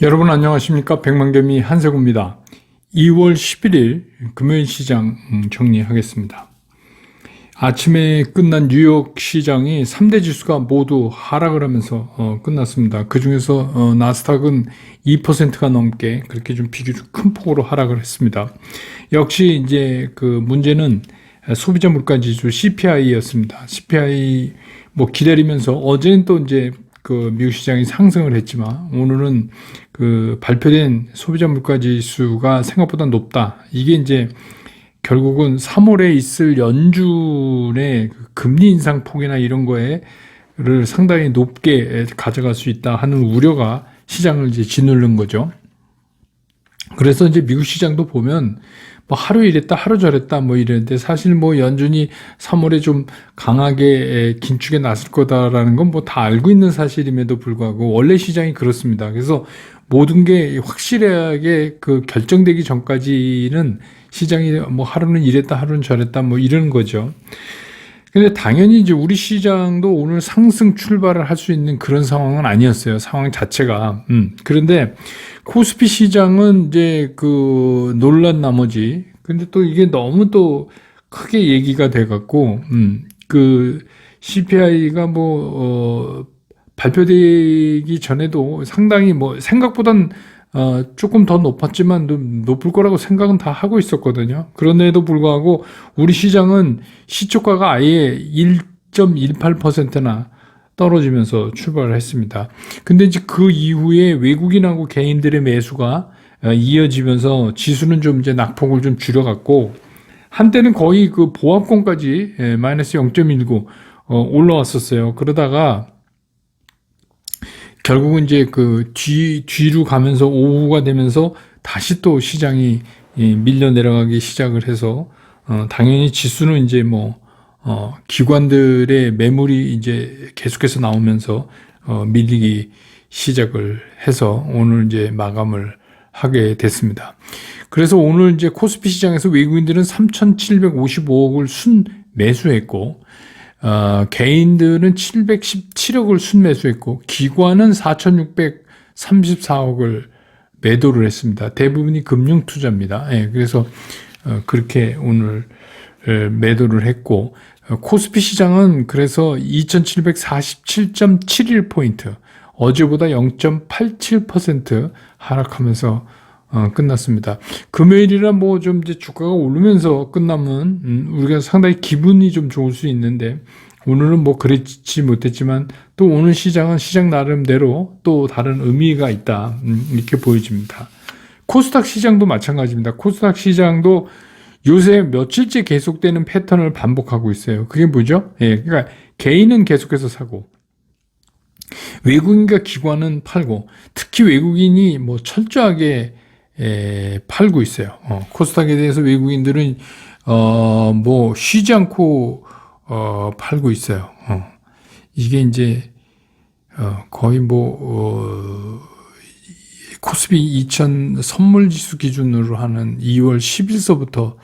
여러분 안녕하십니까? 백만개미 한세구입니다. 2월 11일 금요일 시장 정리하겠습니다. 아침에 끝난 뉴욕 시장이 3대 지수가 모두 하락을 하면서 끝났습니다. 그 중에서 나스닥은 2%가 넘게 그렇게 좀 비교적 큰 폭으로 하락을 했습니다. 역시 이제 그 문제는 소비자 물가 지수 CPI였습니다. CPI 뭐 기다리면서 어제는 또 이제 그 미국 시장이 상승을 했지만 오늘은 그 발표된 소비자 물가 지수가 생각보다 높다. 이게 이제 결국은 3월에 있을 연준의 그 금리 인상 폭이나 이런 거에를 상당히 높게 가져갈 수 있다 하는 우려가 시장을 이제 짓누른 거죠. 그래서 이제 미국 시장도 보면 뭐 하루 이랬다 하루 저랬다 뭐 이랬는데 사실 뭐 연준이 3월에 좀 강하게 긴축에 나설 거다라는 건 뭐 다 알고 있는 사실임에도 불구하고 원래 시장이 그렇습니다. 그래서 모든 게 확실하게 그 결정되기 전까지는 시장이 뭐 하루는 이랬다 하루는 저랬다 뭐 이러는 거죠. 근데 당연히 이제 우리 시장도 오늘 상승 출발을 할 수 있는 그런 상황은 아니었어요. 상황 자체가. 그런데 코스피 시장은 이제 그 놀란 나머지, 근데 또 이게 너무 또 크게 얘기가 돼갖고, 그 CPI가 발표되기 전에도 상당히 뭐 생각보단 조금 더 높았지만 높을 거라고 생각은 다 하고 있었거든요. 그런데도 불구하고 우리 시장은 시초가가 아예 1.18%나 떨어지면서 출발을 했습니다. 근데 이제 그 이후에 외국인하고 개인들의 매수가 이어지면서 지수는 좀 이제 낙폭을 좀 줄여갔고 한때는 거의 그 보합권까지 마이너스 0.19 올라왔었어요. 그러다가 결국은 이제 그 뒤로 가면서 오후가 되면서 다시 또 시장이 밀려 내려가기 시작을 해서 당연히 지수는 이제 기관들의 매물이 이제 계속해서 나오면서 밀리기 시작을 해서 오늘 이제 마감을 하게 됐습니다. 그래서 오늘 이제 코스피 시장에서 외국인들은 3,755억을 순 매수했고 개인들은 717억을 순매수했고 기관은 4,634억을 매도를 했습니다. 대부분이 금융투자입니다. 그래서 그렇게 오늘 매도를 했고 코스피 시장은 그래서 2,747.71포인트 어제보다 0.87% 하락하면서 끝났습니다. 금요일이라 뭐 좀 이제 주가가 오르면서 끝나면 우리가 상당히 기분이 좀 좋을 수 있는데 오늘은 뭐 그렇지 못했지만 또 오늘 시장은 시장 나름대로 또 다른 의미가 있다 이렇게 보여집니다. 코스닥 시장도 마찬가지입니다. 코스닥 시장도 요새 며칠째 계속되는 패턴을 반복하고 있어요. 그게 뭐죠? 그러니까 개인은 계속해서 사고 외국인과 기관은 팔고 특히 외국인이 뭐 철저하게 팔고 있어요. 코스닥에 대해서 외국인들은 뭐 쉬지 않고 팔고 있어요. 이게 이제 거의 코스피 2000 선물지수 기준으로 하는 2월 10일서부터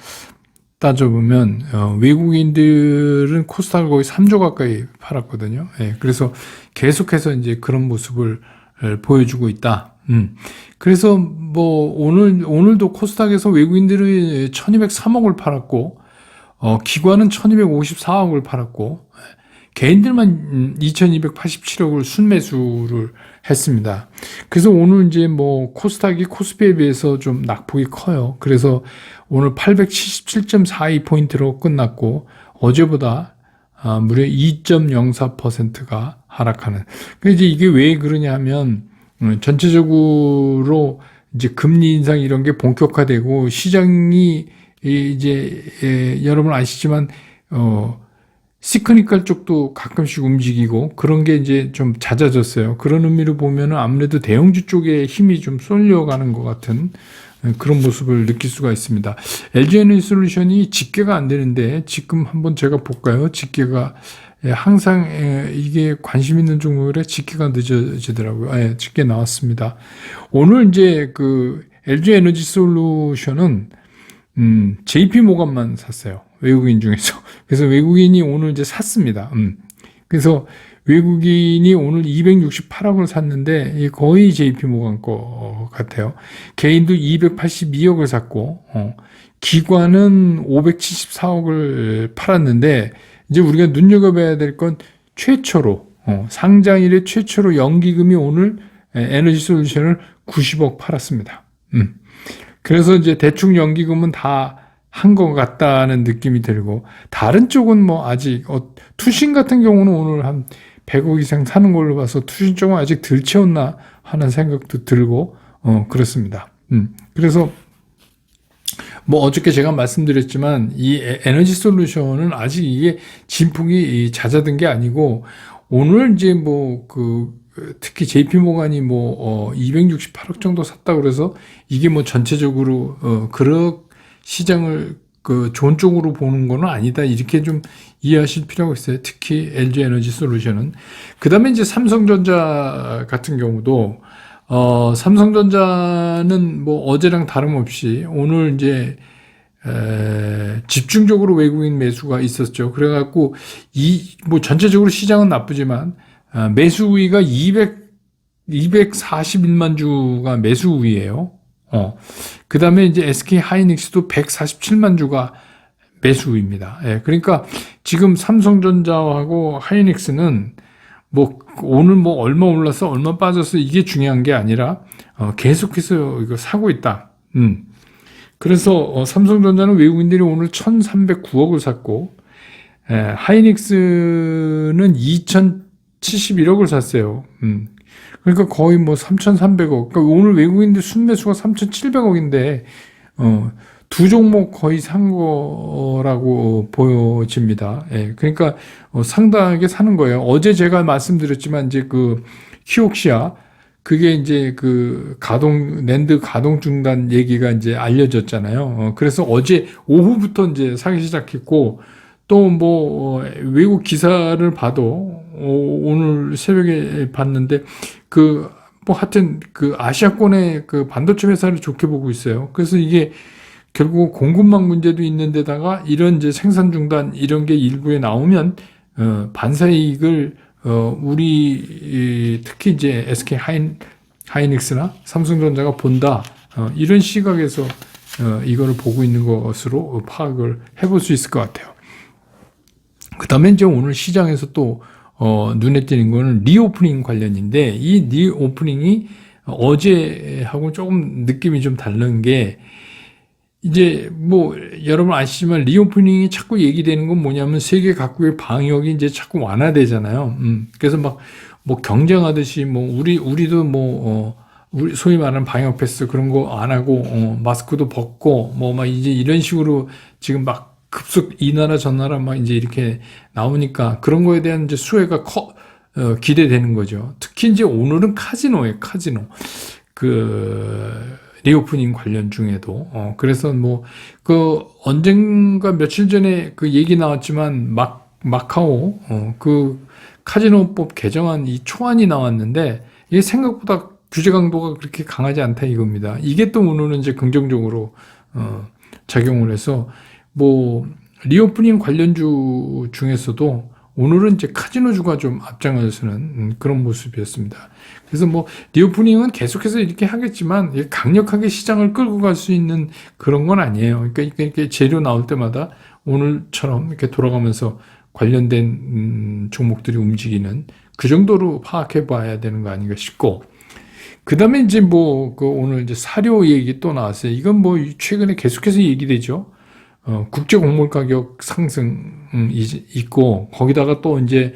따져보면 외국인들은 코스닥을 거의 3조 가까이 팔았거든요. 그래서 계속해서 이제 그런 모습을 보여주고 있다. 그래서 뭐 오늘도 코스닥에서 외국인들이 1203억을 팔았고 기관은 1254억을 팔았고 개인들만 2287억을 순매수를 했습니다. 그래서 오늘 이제 뭐 코스닥이 코스피에 비해서 좀 낙폭이 커요. 그래서 오늘 877.42포인트로 끝났고 어제보다 무려 2.04%가 하락하는. 그러니까 이제 이게 왜 그러냐 하면 전체적으로 이제 금리 인상 이런 게 본격화되고 시장이 이제 여러분 아시지만 시크니컬 쪽도 가끔씩 움직이고 그런 게 이제 좀 잦아졌어요. 그런 의미로 보면은 아무래도 대형주 쪽에 힘이 좀 쏠려가는 것 같은 그런 모습을 느낄 수가 있습니다. LG에너지솔루션이 집계가 안 되는데 지금 한번 제가 볼까요? 집계가 항상 이게 관심 있는 종목에 집계가 늦어지더라고요. 집계 나왔습니다. 오늘 이제 그 LG에너지솔루션은 JP모건만 샀어요. 외국인 중에서. 그래서 외국인이 오늘 이제 샀습니다. 그래서 외국인이 오늘 268억을 샀는데 이게 거의 JP모간 거 같아요. 개인도 282억을 샀고 기관은 574억을 팔았는데 이제 우리가 눈여겨봐야 될 건 최초로 상장 이래 최초로 연기금이 오늘 에너지솔루션을 90억 팔았습니다. 그래서 이제 대충 연기금은 다 한 것 같다는 느낌이 들고 다른 쪽은 뭐 아직 투신 같은 경우는 오늘 한 100억 이상 사는 걸로 봐서 투신 쪽은 아직 덜 채웠나 하는 생각도 들고 그렇습니다. 그래서 뭐 어저께 제가 말씀드렸지만 이 에너지 솔루션은 아직 이게 진폭이 잦아든 게 아니고 오늘 이제 뭐 특히 JP 모간이 268억 정도 샀다 그래서 이게 뭐 전체적으로 그런 시장을 좋은 쪽으로 보는 거는 아니다. 이렇게 좀 이해하실 필요가 있어요. 특히 LG 에너지 솔루션은. 그 다음에 이제 삼성전자 같은 경우도, 삼성전자는 뭐 어제랑 다름없이 오늘 이제, 집중적으로 외국인 매수가 있었죠. 그래갖고, 뭐 전체적으로 시장은 나쁘지만, 매수 우위가 241만 주가 매수 우위예요. 그 다음에 이제 SK 하이닉스도 147만 주가 매수입니다. 예, 그러니까 지금 삼성전자하고 하이닉스는 뭐 오늘 뭐 얼마 올랐어, 얼마 빠졌어 이게 중요한 게 아니라 계속해서 이거 사고 있다. 그래서 삼성전자는 외국인들이 오늘 1,309억을 샀고 하이닉스는 2,071억을 샀어요. 그러니까 거의 뭐 3,300억. 그러니까 오늘 외국인들 순매수가 3,700억인데, 두 종목 거의 산 거라고 보여집니다. 예, 그러니까 상당하게 사는 거예요. 어제 제가 말씀드렸지만 이제 키옥시아, 그게 이제 낸드 가동 중단 얘기가 이제 알려졌잖아요. 그래서 어제 오후부터 이제 사기 시작했고, 또 뭐 외국 기사를 봐도 오늘 새벽에 봤는데 뭐 하여튼 아시아권의 반도체 회사를 좋게 보고 있어요. 그래서 이게 결국 공급망 문제도 있는데다가 이런 이제 생산 중단 이런 게 일부에 나오면 반사이익을 우리 특히 이제 SK 하이닉스나 삼성전자가 본다 이런 시각에서 이거를 보고 있는 것으로 파악을 해볼 수 있을 것 같아요. 그 다음에 이제 오늘 시장에서 또, 눈에 띄는 거는 리오프닝 관련인데, 이 리오프닝이 어제하고 조금 느낌이 좀 다른 게, 이제 뭐, 여러분 아시지만 리오프닝이 자꾸 얘기되는 건 뭐냐면 세계 각국의 방역이 이제 자꾸 완화되잖아요. 그래서 뭐 경쟁하듯이 우리도 우리 소위 말하는 방역 패스 그런 거 안 하고, 마스크도 벗고, 이제 이런 식으로 지금 급속 이 나라 저 나라 이제 이렇게 나오니까 그런 거에 대한 이제 수혜가 기대되는 거죠. 특히 이제 오늘은 카지노예요, 카지노. 리오프닝 관련 중에도. 그래서 언젠가 며칠 전에 얘기 나왔지만 마카오, 카지노법 개정안 이 초안이 나왔는데 이게 생각보다 규제 강도가 그렇게 강하지 않다 이겁니다. 이게 또 오늘은 이제 긍정적으로, 작용을 해서 리오프닝 관련주 중에서도 오늘은 이제 카지노주가 좀 앞장서는 그런 모습이었습니다. 그래서 리오프닝은 계속해서 이렇게 하겠지만 강력하게 시장을 끌고 갈 수 있는 그런 건 아니에요. 그러니까 이렇게 재료 나올 때마다 오늘처럼 이렇게 돌아가면서 관련된 종목들이 움직이는 그 정도로 파악해 봐야 되는 거 아닌가 싶고, 그 다음에 이제 오늘 이제 사료 얘기 또 나왔어요. 이건 최근에 계속해서 얘기되죠. 국제 곡물 가격 상승이 있고, 거기다가 또 이제,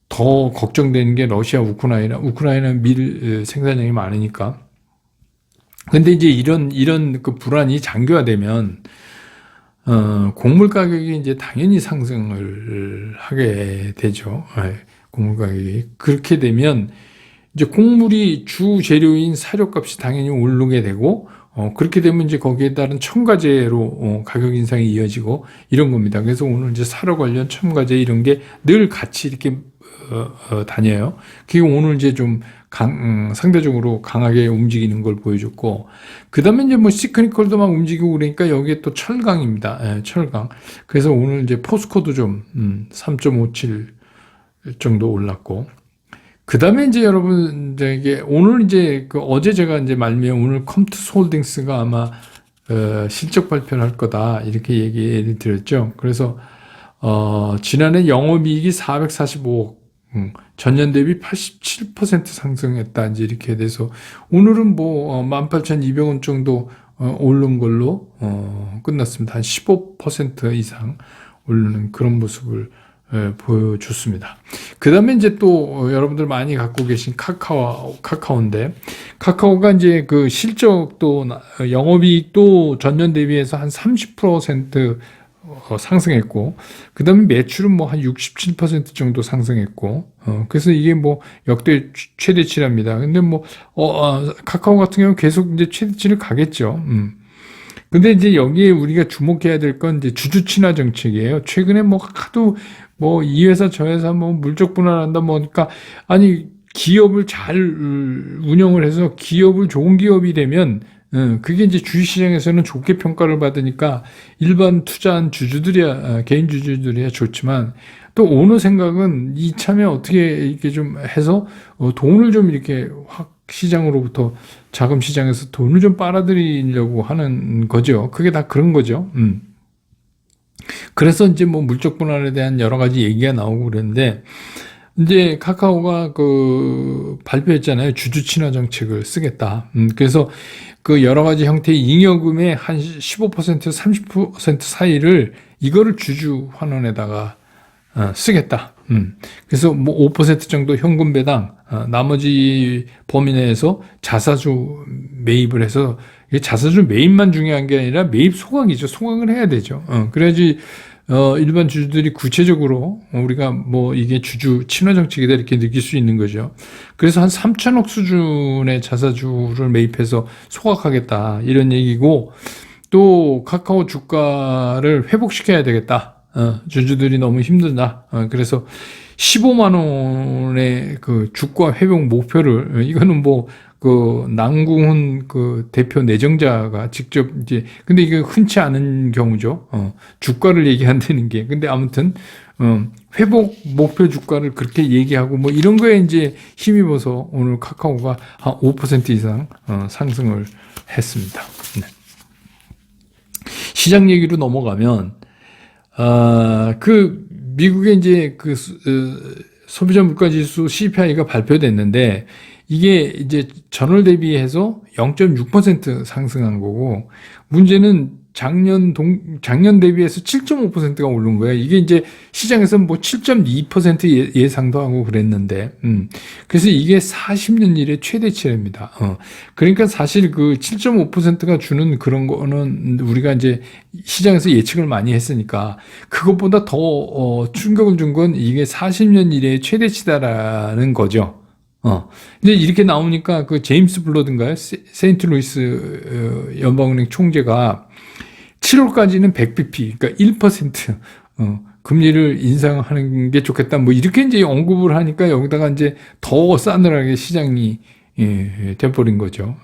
더 걱정되는 게 러시아, 우크라이나 밀 생산량이 많으니까. 근데 이제 이런 불안이 장기화되면, 곡물 가격이 이제 당연히 상승을 하게 되죠. 곡물 가격이. 그렇게 되면, 이제 곡물이 주 재료인 사료값이 당연히 오르게 되고, 그렇게 되면 이제 거기에 따른 첨가제로 가격 인상이 이어지고 이런 겁니다. 그래서 오늘 이제 사료 관련 첨가제 이런 게 늘 같이 이렇게 다녀요. 그게 오늘 이제 좀 상대적으로 강하게 움직이는 걸 보여줬고, 그 다음에 이제 시크니컬도 막 움직이고 그러니까 여기에 또 철강입니다. 철강. 그래서 오늘 이제 포스코도 좀 3.57 정도 올랐고, 그 다음에 이제 여러분, 이제 이게 오늘 이제 어제 제가 이제 말미에 오늘 컴투스 홀딩스가 아마 실적 발표를 할 거다 이렇게 얘기를 드렸죠. 그래서 지난해 영업이익이 445억, 전년 대비 87% 상승했다 이제 이렇게 돼서 오늘은 뭐 18,200원 정도 오른 걸로 끝났습니다. 한 15% 이상 오르는 그런 모습을 보여줬습니다. 그 다음에 이제 또 여러분들 많이 갖고 계신 카카오인데, 카카오가 이제 그 실적도 영업이익도 전년 대비해서 한 30% 상승했고, 그 다음에 매출은 뭐 한 67% 정도 상승했고, 그래서 이게 뭐 역대 최대치랍니다. 근데 뭐 카카오 같은 경우는 계속 이제 최대치를 가겠죠. 근데 이제 여기에 우리가 주목해야 될 건 이제 주주 친화 정책이에요. 최근에 뭐 하도 뭐 이 회사 저 회사 뭐 물적 분할한다 뭐니까, 아니 기업을 잘 운영을 해서 기업을 좋은 기업이 되면 그게 이제 주식시장에서는 좋게 평가를 받으니까 일반 투자한 주주들이야, 개인 주주들이야 좋지만, 또 오너 생각은 이참에 어떻게 이렇게 좀 해서 돈을 좀 이렇게 확 시장으로부터, 자금 시장에서 돈을 좀 빨아들이려고 하는 거죠. 그게 다 그런 거죠. 그래서 이제 뭐 물적 분할에 대한 여러 가지 얘기가 나오고 그랬는데, 이제 카카오가 발표했잖아요. 주주 친화 정책을 쓰겠다. 그래서 그 여러 가지 형태의 잉여금의 한 15%, 30% 사이를 이거를 주주 환원에다가 쓰겠다. 그래서 뭐 5% 정도 현금 배당, 나머지 범위 내에서 자사주 매입을 해서, 자사주 매입만 중요한 게 아니라 매입 소각이죠. 소각을 해야 되죠. 그래야지 일반 주주들이 구체적으로 우리가 뭐 이게 주주 친화 정책이다 이렇게 느낄 수 있는 거죠. 그래서 한 3천억 수준의 자사주를 매입해서 소각하겠다 이런 얘기고, 또 카카오 주가를 회복시켜야 되겠다. 주주들이 너무 힘들다. 그래서 15만 원의 그 주가 회복 목표를, 이거는 뭐 남궁훈 대표 내정자가 직접 이제, 근데 이게 흔치 않은 경우죠. 주가를 얘기한다는 게. 근데 아무튼 회복 목표 주가를 그렇게 얘기하고 뭐 이런 거에 이제 힘입어서 오늘 카카오가 한 5% 이상 상승을 했습니다. 네. 시장 얘기로 넘어가면, 미국의 이제 소비자 물가 지수 CPI가 발표됐는데, 이게 이제 전월 대비해서 0.6% 상승한 거고, 문제는 작년 대비해서 7.5%가 오른 거예요. 이게 이제 시장에서 뭐 7.2% 예상도 하고 그랬는데, 그래서 이게 40년 이래 최대치랍니다. 그러니까 사실 그 7.5%가 주는 그런 거는 우리가 이제 시장에서 예측을 많이 했으니까, 그것보다 더 충격을 준 건 이게 40년 이래 최대치다라는 거죠. 근데 이렇게 나오니까 그 제임스 블러드인가요? 세인트루이스 연방은행 총재가 7월까지는 100bp, 그러니까 1%, 금리를 인상하는 게 좋겠다. 뭐 이렇게 이제 언급을 하니까 여기다가 이제 더 싸늘하게 시장이 돼버린 거죠.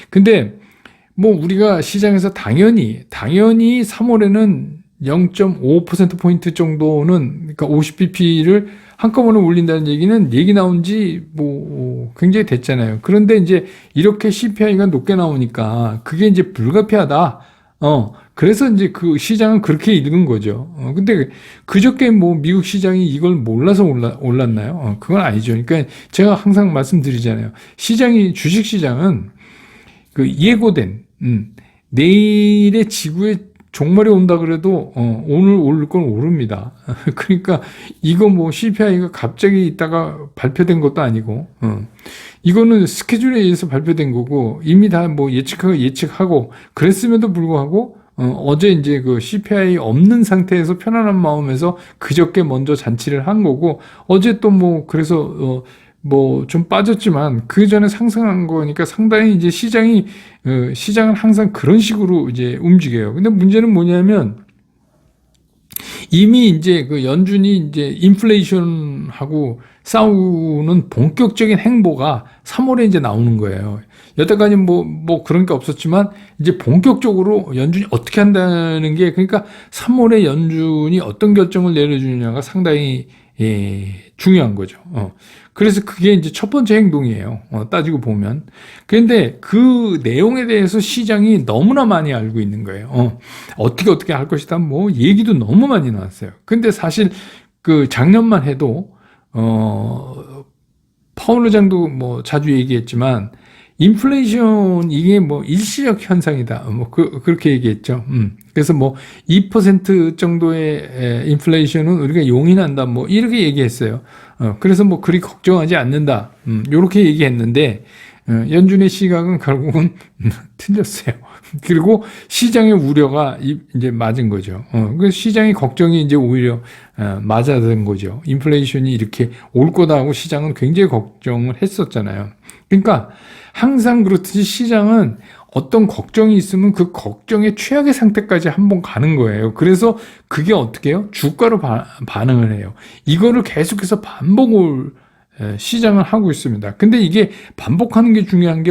근데 뭐 우리가 시장에서 당연히 3월에는 0.5%포인트 정도는, 그러니까 50bp를 한꺼번에 올린다는 얘기는 얘기 나온 지 뭐 굉장히 됐잖아요. 그런데 이제 이렇게 CPI가 높게 나오니까 그게 이제 불가피하다. 그래서 이제 그 시장은 그렇게 읽은 거죠. 근데 그저께 뭐 미국 시장이 이걸 몰라서 올랐나요? 그건 아니죠. 그러니까 제가 항상 말씀드리잖아요. 주식 시장은 그 예고된, 내일의 지구의 종말이 온다 그래도 오늘 오를 건 오릅니다. 그러니까 이거 뭐 CPI가 갑자기 있다가 발표된 것도 아니고, 이거는 스케줄에 의해서 발표된 거고, 이미 다 뭐 예측하고 그랬음에도 불구하고 어제 이제 그 CPI 없는 상태에서 편안한 마음에서 그저께 먼저 잔치를 한 거고, 어제 또 뭐 그래서 뭐 좀 빠졌지만 그 전에 상승한 거니까 상당히 이제 시장은 항상 그런 식으로 이제 움직여요. 근데 문제는 뭐냐면, 이미 이제 그 연준이 이제 인플레이션하고 싸우는 본격적인 행보가 3월에 이제 나오는 거예요. 여태까지 뭐 그런 게 없었지만 이제 본격적으로 연준이 어떻게 한다는 게, 그러니까 3월에 연준이 어떤 결정을 내려주느냐가 상당히 중요한 거죠. 그래서 그게 이제 첫 번째 행동이에요. 따지고 보면. 그런데 그 내용에 대해서 시장이 너무나 많이 알고 있는 거예요. 어떻게 할 것이다. 뭐 얘기도 너무 많이 나왔어요. 근데 사실 그 작년만 해도 파월 의장도 뭐 자주 얘기했지만 인플레이션 이게 뭐 일시적 현상이다. 뭐 그렇게 얘기했죠. 그래서 뭐 2% 정도의 인플레이션은 우리가 용인한다. 뭐 이렇게 얘기했어요. 그래서 뭐 그리 걱정하지 않는다. 요렇게 얘기했는데 연준의 시각은 결국은 틀렸어요. 그리고 시장의 우려가 이제 맞은 거죠. 그 시장의 걱정이 이제 오히려 맞아든 거죠. 인플레이션이 이렇게 올 거다 하고 시장은 굉장히 걱정을 했었잖아요. 그러니까 항상 그렇듯이 시장은 어떤 걱정이 있으면 그 걱정의 최악의 상태까지 한번 가는 거예요. 그래서 그게 어떻게 해요? 주가로 반응을 해요. 이거를 계속해서 반복을 시장을 하고 있습니다. 근데 이게 반복하는 게 중요한 게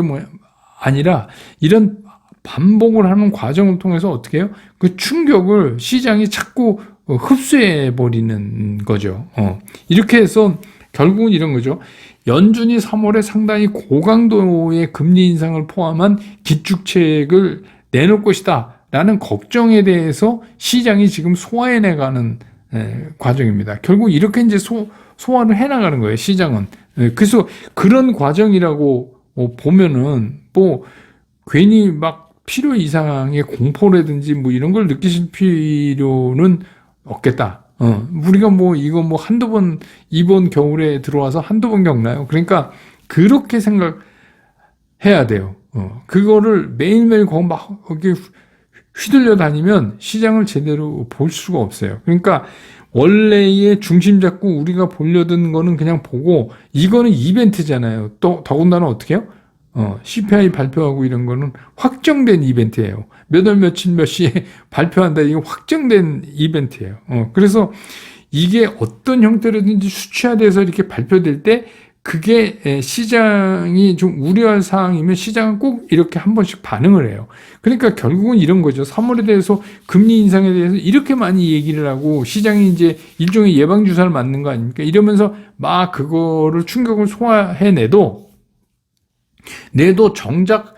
아니라 이런 반복을 하는 과정을 통해서 어떻게 해요? 그 충격을 시장이 자꾸 흡수해 버리는 거죠. 이렇게 해서 결국은 이런 거죠. 연준이 3월에 상당히 고강도의 금리 인상을 포함한 기축책을 내놓을 것이다 라는 걱정에 대해서 시장이 지금 소화해내가는 과정입니다. 결국 이렇게 이제 소화를 해나가는 거예요, 시장은. 그래서 그런 과정이라고 보면은 뭐 괜히 막 필요 이상의 공포라든지 뭐 이런 걸 느끼실 필요는 없겠다. 우리가 뭐 이거 뭐 한두 번, 이번 겨울에 들어와서 한두 번 겪나요? 그러니까 그렇게 생각해야 돼요. 그거를 매일매일 막 이렇게 휘둘려 다니면 시장을 제대로 볼 수가 없어요. 그러니까 원래의 중심 잡고 우리가 보려던 거는 그냥 보고 이거는 이벤트잖아요. 또 더군다나 어떻게 해요? CPI 발표하고 이런 거는 확정된 이벤트예요. 몇 월 며칠 몇 시에 발표한다. 이게 확정된 이벤트예요. 그래서 이게 어떤 형태로든지 수치화돼서 이렇게 발표될 때 그게 시장이 좀 우려할 사항이면 시장은 꼭 이렇게 한 번씩 반응을 해요. 그러니까 결국은 이런 거죠. 3월에 대해서 금리 인상에 대해서 이렇게 많이 얘기를 하고 시장이 이제 일종의 예방주사를 맞는 거 아닙니까? 이러면서 막 그거를 충격을 소화해내도 정작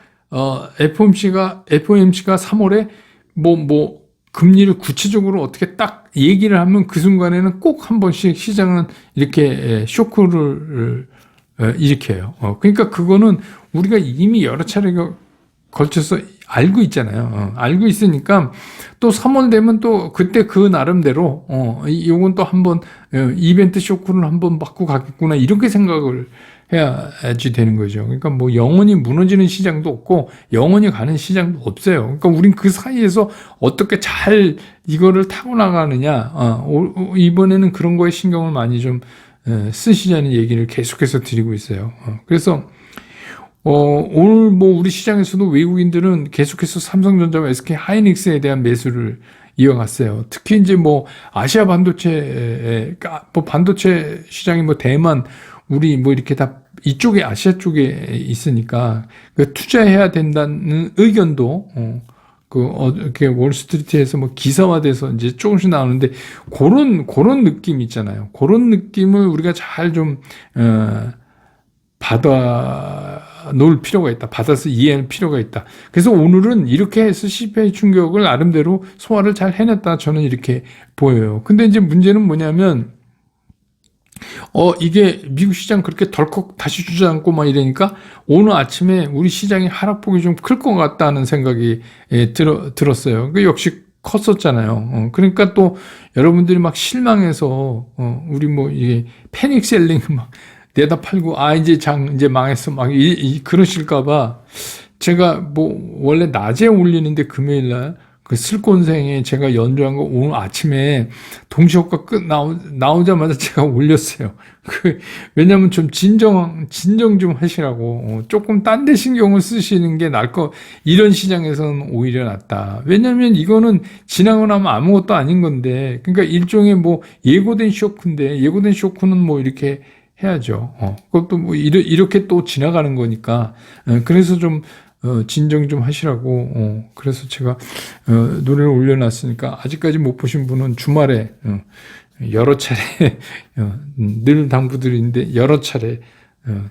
FOMC가 3월에 뭐 금리를 구체적으로 어떻게 딱 얘기를 하면 그 순간에는 꼭 한 번씩 시장은 이렇게 쇼크를 일으켜요. 그러니까 그거는 우리가 이미 여러 차례 걸쳐서 알고 있잖아요. 알고 있으니까 또 3월 되면 또 그때 그 나름대로 요건 또 한번 이벤트 쇼크를 한번 받고 가겠구나 이렇게 생각을 해야지 되는 거죠. 그러니까 뭐 영원히 무너지는 시장도 없고 영원히 가는 시장도 없어요. 그러니까 우린 그 사이에서 어떻게 잘 이거를 타고 나가느냐. 이번에는 그런 거에 신경을 많이 좀 쓰시자는 얘기를 계속해서 드리고 있어요. 그래서 오늘 뭐 우리 시장에서도 외국인들은 계속해서 삼성전자와 SK 하이닉스에 대한 매수를 이어갔어요. 특히 이제 뭐 아시아 반도체, 뭐 반도체 시장이 뭐 대만, 우리 뭐 이렇게 다 이쪽에 아시아 쪽에 있으니까 그 투자해야 된다는 의견도 이렇게 월스트리트에서 뭐 기사화돼서 이제 조금씩 나오는데 그런 느낌 있잖아요. 그런 느낌을 우리가 잘 좀 받아 놓을 필요가 있다. 받아서 이해할 필요가 있다. 그래서 오늘은 이렇게 해서 CPI 충격을 나름대로 소화를 잘 해냈다. 저는 이렇게 보여요. 근데 이제 문제는 뭐냐면 이게 미국 시장 그렇게 덜컥 다시 주저앉고 막 이러니까 오늘 아침에 우리 시장의 하락폭이 좀 클 것 같다는 생각이 들었어요. 그 역시 컸었잖아요. 그러니까 또 여러분들이 막 실망해서 우리 뭐 이게 패닉 셀링 막 내다 팔고 이제 망했어 막 그러실까봐 제가 뭐 원래 낮에 올리는데 금요일날 그 슬콘생에 제가 연주한 거 오늘 아침에 동시효과 나오자마자 제가 올렸어요. 왜냐면 좀 진정 좀 하시라고. 조금 딴 데 신경을 쓰시는 게 나을 이런 시장에서는 오히려 낫다. 왜냐면 이거는 지나고 나면 아무것도 아닌 건데, 그러니까 일종의 뭐 예고된 쇼크인데, 예고된 쇼크는 뭐 이렇게 해야죠. 그것도 뭐 이렇게 또 지나가는 거니까. 그래서 좀 진정 좀 하시라고. 그래서 제가 노래를 올려놨으니까 아직까지 못 보신 분은 주말에 여러 차례 늘 당부드리는데 여러 차례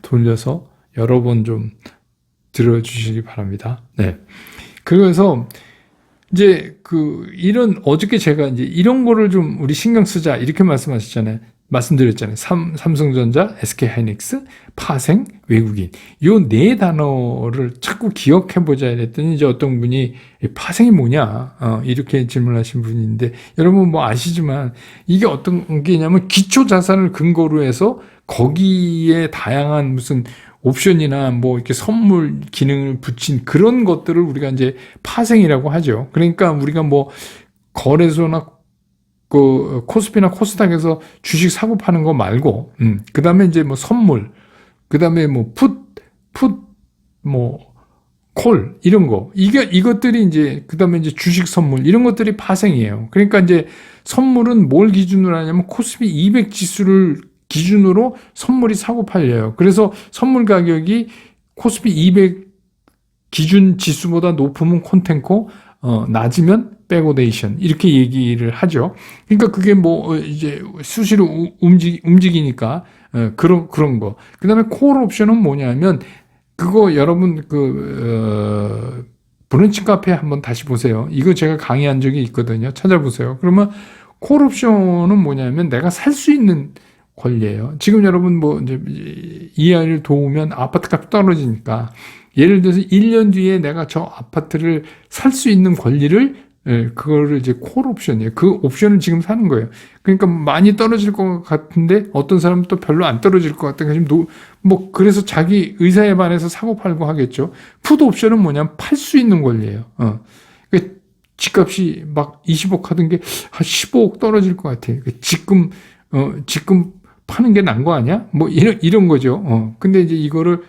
돌려서 여러 번 좀 들어주시기 바랍니다. 네. 그래서 이제 이런 어저께 제가 이제 이런 거를 좀 우리 신경 쓰자 이렇게 말씀드렸잖아요. 삼성전자, SK하이닉스, 파생, 외국인. 요 네 단어를 자꾸 기억해 보자 했더니 이제 어떤 분이 파생이 뭐냐 이렇게 질문하신 분이 있는데 여러분 뭐 아시지만 이게 어떤 게냐면 기초 자산을 근거로 해서 거기에 다양한 무슨 옵션이나 뭐 이렇게 선물 기능을 붙인 그런 것들을 우리가 이제 파생이라고 하죠. 그러니까 우리가 뭐 거래소나 코스피나 코스닥에서 주식 사고 파는 거 말고, 그 다음에 이제 뭐 선물, 그 다음에 뭐 콜, 이런 거. 이것들이 이제, 그 다음에 이제 주식 선물, 이런 것들이 파생이에요. 그러니까 이제 선물은 뭘 기준으로 하냐면 코스피 200 지수를 기준으로 선물이 사고 팔려요. 그래서 선물 가격이 코스피 200 기준 지수보다 높으면 콘텐코, 낮으면 백오데이션 이렇게 얘기를 하죠. 그러니까 그게 뭐 이제 수시로 움직이니까 그런 거. 그다음에 콜 옵션은 뭐냐면 그거 여러분 브런치 카페 한번 다시 보세요. 이거 제가 강의한 적이 있거든요. 찾아보세요. 그러면 콜 옵션은 뭐냐면 내가 살 수 있는 권리예요. 지금 여러분 뭐 이제 이 아이를 도우면 아파트 값이 떨어지니까 예를 들어서 1년 뒤에 내가 저 아파트를 살 수 있는 권리를 그거를 이제 콜 옵션이에요. 그 옵션을 지금 사는 거예요. 그러니까 많이 떨어질 것 같은데 어떤 사람은 또 별로 안 떨어질 것 같다. 뭐 그래서 자기 의사에 반해서 사고 팔고 하겠죠. 풋 옵션은 뭐냐면 팔 수 있는 권리예요. 그러니까 집값이 막 20억 하던 게 한 15억 떨어질 것 같아요. 지금 파는 게 난 거 아니야? 뭐 이런 거죠. 근데 이제 이거를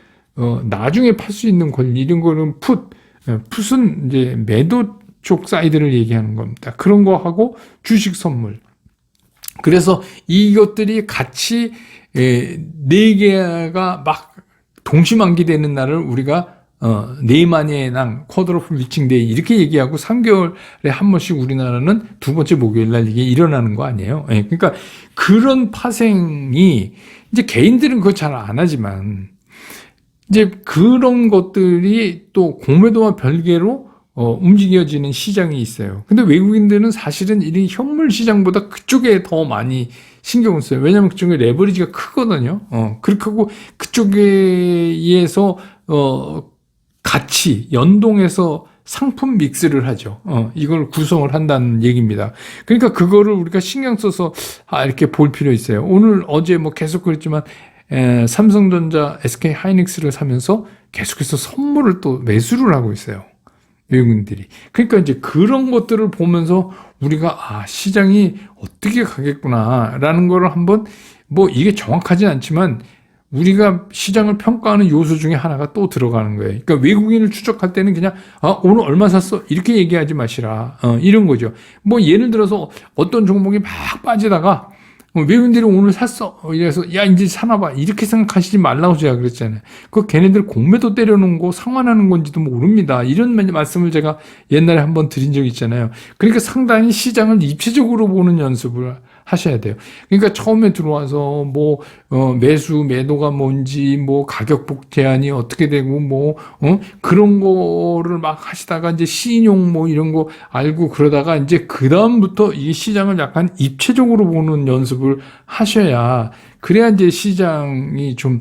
나중에 팔 수 있는 권리 이런 거는 풋은 이제 매도 쪽 사이드를 얘기하는 겁니다. 그런 거 하고 주식 선물. 그래서 이것들이 같이 네 개가 막 동시만기되는 날을 우리가 네이마니의 낭, 쿼드러플 위칭데이 이렇게 얘기하고 3개월에 한 번씩 우리나라는 두 번째 목요일 날 이게 일어나는 거 아니에요. 그러니까 그런 파생이 이제 개인들은 그거 잘 안 하지만 이제 그런 것들이 또 공매도와 별개로 움직여지는 시장이 있어요. 근데 외국인들은 사실은 이 현물 시장보다 그쪽에 더 많이 신경을 써요. 왜냐하면 그쪽에 레버리지가 크거든요. 그렇게 하고 그쪽에서 같이 연동해서 상품 믹스를 하죠. 이걸 구성을 한다는 얘기입니다. 그러니까 그거를 우리가 신경 써서 이렇게 볼 필요 있어요. 어제 뭐 계속 그랬지만 삼성전자, SK하이닉스를 사면서 계속해서 선물을 또 매수를 하고 있어요. 외국인들이. 그러니까 이제 그런 것들을 보면서 우리가 시장이 어떻게 가겠구나라는 거를 한번 뭐 이게 정확하진 않지만 우리가 시장을 평가하는 요소 중에 하나가 또 들어가는 거예요. 그러니까 외국인을 추적할 때는 그냥 오늘 얼마 샀어? 이렇게 얘기하지 마시라. 이런 거죠. 뭐 예를 들어서 어떤 종목이 막 빠지다가 외국인들이 오늘 샀어. 이래서 야 이제 사나봐. 이렇게 생각하시지 말라고 제가 그랬잖아요. 걔네들 공매도 때려놓은 거 상환하는 건지도 모릅니다. 이런 말씀을 제가 옛날에 한번 드린 적이 있잖아요. 그러니까 상당히 시장을 입체적으로 보는 연습을 하셔야 돼요. 그러니까 처음에 들어와서 뭐 매도가 뭔지 뭐 가격복 제한이 어떻게 되고 뭐 그런 거를 막 하시다가 이제 신용 뭐 이런 거 알고 그러다가 이제 그 다음부터 이 시장을 약간 입체적으로 보는 연습을 하셔야 그래야 이제 시장이 좀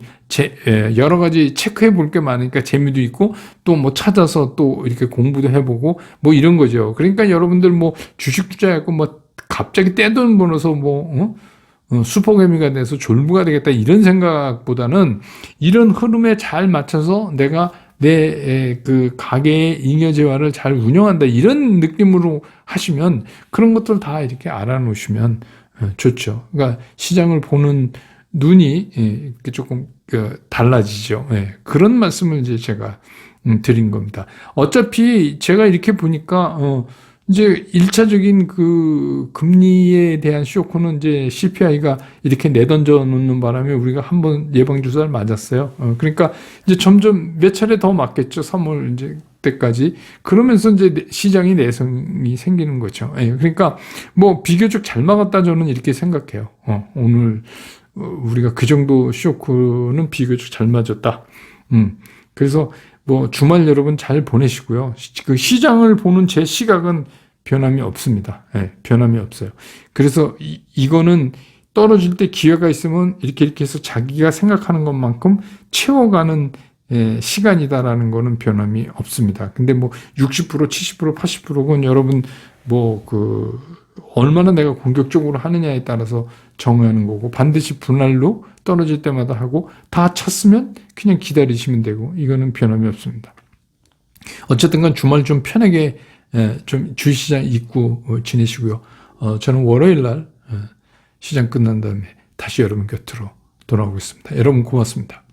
여러 가지 체크해 볼 게 많으니까 재미도 있고 또 뭐 찾아서 또 이렇게 공부도 해보고 뭐 이런 거죠. 그러니까 여러분들 뭐 주식 투자했고 뭐 갑자기 떼돈 벌어서 슈퍼개미가 돼서 졸부가 되겠다 이런 생각보다는 이런 흐름에 잘 맞춰서 내가 내 그 가게의 잉여재화를 잘 운영한다 이런 느낌으로 하시면 그런 것들 다 이렇게 알아놓으시면 좋죠. 그러니까 시장을 보는 눈이 이렇게 조금 달라지죠. 그런 말씀을 이제 제가 드린 겁니다. 어차피 제가 이렇게 보니까 이제 1차적인 그 금리에 대한 쇼크는 이제 CPI가 이렇게 내던져 놓는 바람에 우리가 한번 예방주사를 맞았어요. 그러니까 이제 점점 몇 차례 더 맞겠죠. 3월 이제 때까지 그러면서 이제 시장이 내성이 생기는 거죠. 예, 그러니까 뭐 비교적 잘 막았다 저는 이렇게 생각해요. 오늘 우리가 그 정도 쇼크는 비교적 잘 맞았다. 그래서 뭐 주말 여러분 잘 보내시고요. 그 시장을 보는 제 시각은 변함이 없습니다. 예, 변함이 없어요. 그래서 이거는 떨어질 때 기회가 있으면 이렇게 해서 자기가 생각하는 것만큼 채워가는 시간이다라는 거는 변함이 없습니다. 근데 뭐 60%, 70%, 80%건 여러분 뭐 얼마나 내가 공격적으로 하느냐에 따라서 정하는 거고 반드시 분할로 떨어질 때마다 하고 다 찼으면 그냥 기다리시면 되고 이거는 변함이 없습니다. 어쨌든 간 주말 좀 편하게 좀 주시장 잊고 지내시고요. 저는 월요일 날 시장 끝난 다음에 다시 여러분 곁으로 돌아오겠습니다. 여러분 고맙습니다.